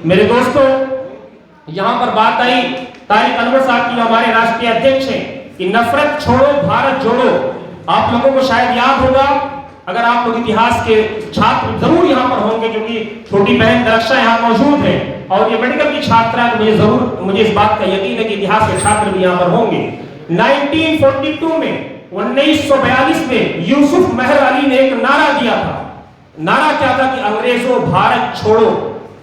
میرے دوستوں، یہاں پر بات آئی طارق انور صاحب کی، ہمارے راشٹریہ ادھیکش ہیں، کہ نفرت چھوڑو بھارت جوڑو۔ آپ لوگوں کو شاید یاد ہوگا، اگر آپ لوگ اتہاس کے چھاتر ضرور یہاں پر ہوں گے، کیونکہ چھوٹی بہن درخشاں یہاں موجود ہے اور یہ میڈیکل کی چھاتر ہے، تو مجھے اس بات کا یقین ہے کہ اتہاس کے چھاتر بھی یہاں پر ہوں گے۔ 1942 میں 1942 میں یوسف مہر علی نے ایک نعرہ دیا تھا۔ نعرہ کیا تھا کہ انگریزوں بھارت چھوڑو،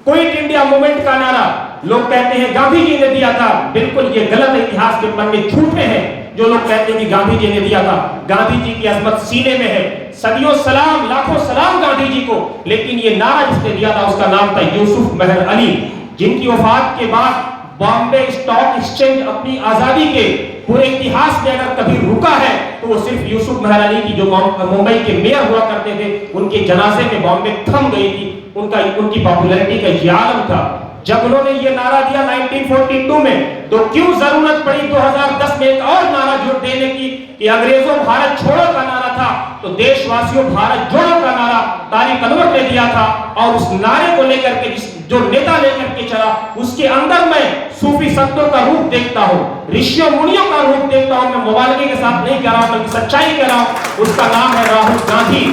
کوئٹ انڈیا موومنٹ کا نعرہ۔ لوگ کہتے ہیں گاندھی جی نے دیا تھا، بالکل یہ غلط، اتہاس کے پنے جھوٹے ہیں جو لوگ کہتے ہیں کہ گاندھی جی نے دیا تھا۔ گاندھی جی کی عظمت سینے میں ہے، صدیوں سلام، لاکھوں سلام گاندھی جی کو، لیکن یہ نعرہ جس نے دیا تھا اس کا نام تھا یوسف مہر علی، جن کی وفات کے بعد بامبے اسٹاک ایکسچینج اپنی آزادی کے پورے اتہاس میں اگر کبھی رکا ہے تو وہ صرف یوسف مہر علی کی، جو ممبئی کے میئر ہوا کرتے تھے، ان کے جنازے میں بامبے تھم گئی تھی، ان کی پاپولرٹی کا یہ عالم تھا۔ جب انہوں نے یہ نعرہ دیا 1942 میں، تو کیوں ضرورت پڑی 2010 میں ایک اور نعرہ جو دینے کی، کہ انگریزوں بھارت چھوڑو کا نعرہ تھا، تو دیش واسیوں بھارت جوڑو کا نعرہ طارق انور نے دیا تھا۔ اور اس نعرے کو لے کر کے جو نیتا لے کر کے چلا، اس کے اندر میں صوفی سنتوں کا روپ دیکھتا ہوں، رشیوں منیوں کا روپ دیکھتا ہوں۔ میں مبالغے کے ساتھ نہیں کہہ رہا ہوں بلکہ سچائی کہہ رہا ہوں، اس کا نام ہے راہل گاندھی۔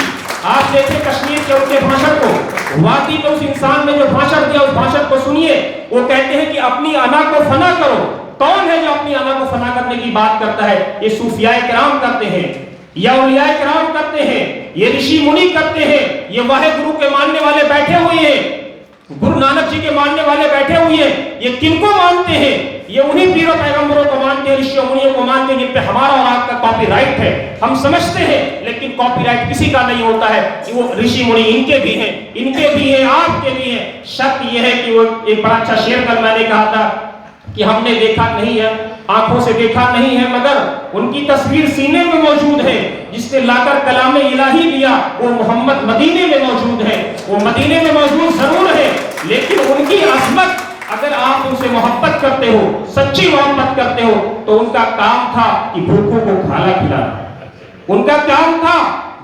آپ دیکھیں کشمیر کے ان کے بھاشن کو، وادی میں اس انسان نے جو بھاشن دیا، اس بھاشن کو سنیے۔ وہ کہتے ہیں کہ اپنی انا کو فنا کرو۔ کون ہے جو اپنی انا کو فنا کرنے کی بات کرتا ہے؟ یہ صوفیاء کرام کرتے ہیں، یا اولیاء کرام کرتے ہیں، یہ رشی منی کرتے ہیں، یہ واحد گرو کے ماننے والے بیٹھے ہوئے ہیں، گرو نانک جی کے ماننے والے بیٹھے ہوئے ہیں۔ یہ کن کو مانتے ہیں؟ یہ انہی پیروں پیغمبروں کو مانتے ہیں، رشیوں منیوں کو مانتے ہیں، جن پہ ہمارا اور آپ کا کاپی رائٹ ہے۔ ہم سمجھتے ہیں لیکن کاپی رائٹ کسی کا نہیں ہوتا ہے، کہ وہ رشی منی ان کے بھی ہیں، ان کے بھی ہیں، آپ کے بھی ہیں۔ شرط یہ ہے کہ وہ ایک بڑا اچھا شعر کل میں نے کہا تھا کہ ہم نے دیکھا نہیں ہے، آنکھوں سے دیکھا نہیں ہے، مگر ان کی تصویر سینے میں موجود ہے۔ جس نے لا کر کلام الہی دیا وہ محمد مدینے میں موجود ہے، وہ مدینے میں موجود ضرور ہے، لیکن ان کی عظمت، اگر آپ ان سے محبت کرتے ہو، سچی محبت کرتے ہو، تو ان کا کام تھا کہ بھوکوں کو کھانا کھلانا۔ ان کا کام تھا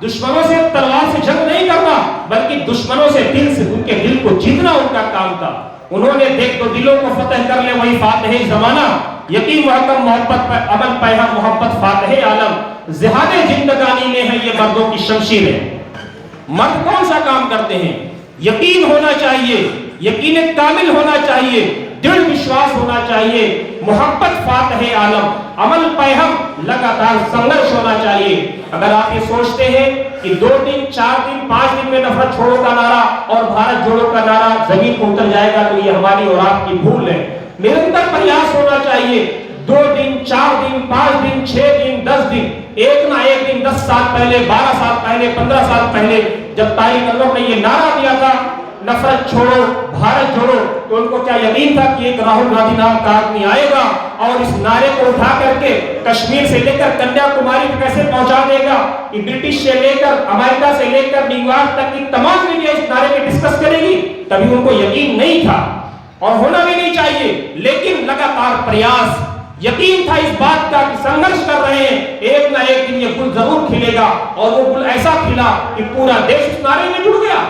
دشمنوں سے تلوار سے جنگ نہیں کرنا، بلکہ دشمنوں سے دل سے، ان کے دل کو جیتنا ان کا کام تھا۔ انہوں نے دیکھ تو دلوں کو فتح کر لے وہی فاتح زمانہ، یقین محکم محبت پر عمل پیہا محبت فاتح عالم، زہاد زندگانی میں ہے یہ مردوں کی شمشیریں۔ مرد کون سا کام کرتے ہیں؟ یقین ہونا چاہیے، یقین کامل ہونا چاہیے، دل وشواس ہونا چاہیے، محبت فاتح عالم، عمل پیہم، لگاتار سنگرش ہونا چاہیے۔ اگر آپ یہ سوچتے ہیں کہ 2 دن 4 دن 5 دن میں نفرت چھوڑو کا نعرہ اور بھارت جوڑو کا نعرہ زمین کو اتر جائے گا، تو یہ ہماری اور آپ کی بھول ہے۔ نرنتر پریاس ہونا چاہیے۔ 2 دن 4 دن 5 دن 6 دن 10 دن، ایک نہ ایک دن 10 سال پہلے، 12 سال پہلے، 15 سال پہلے جب طارق انور نے یہ نعرہ دیا تھا نفرت چھوڑو بھارت جوڑو، تو ان کو کیا یقین تھا کہ ایک راہل گاندھی نام کا آدمی آئے گا اور اس نعرے کو اٹھا کر کے کشمیر سے لے کر کنیا کماری کو کیسے پہنچا دے گا، کہ برٹش سے لے کر امریکہ سے لے کر نیو یارک تک کی تمام میڈیا اس نعرے پہ ڈسکس کرے گی؟ کبھی ان کو یقین نہیں تھا اور ہونا بھی نہیں چاہیے، لیکن لگاتار پریاس، یقین تھا اس بات کا کہ سنگرش کر رہے ہیں، ایک نہ ایک دن یہ گل ضرور کھلے گا، اور وہ گل ایسا کھلا کہ پورا دیش اس نعرے میں جڑ گیا۔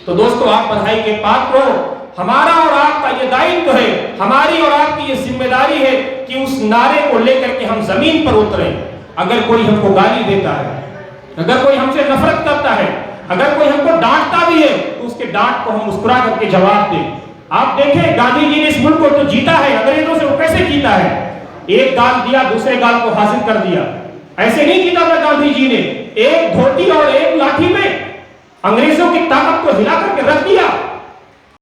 تو دوستو، آپ بدھائی کے پاتر ہو، ہمارا اور آپ کا یہ دائتو ہے، ہماری اور آپ کی یہ ذمہ داری ہے کہ اس نعرے کو لے کر کے ہم زمین پر اتریں۔ اگر کوئی ہم کو گالی دیتا ہے، اگر کوئی ہم سے نفرت کرتا ہے، اگر کوئی ہم کو ڈانٹتا بھی ہے، تو اس کے ڈانٹ کو ہم مسکرا کر کے جواب دیں۔ آپ دیکھیں گاندھی جی نے اس ملک کو تو جیتا ہے، انگریزوں سے وہ کیسے جیتا ہے؟ ایک گال دیا دوسرے گال کو حاصل کر دیا، ایسے نہیں جیتا تھا گاندھی جی نے۔ ایک دھوتی اور ایک لاٹھی میں انگریزوں کی طاقت کو ہلا کر کے رکھ دیا۔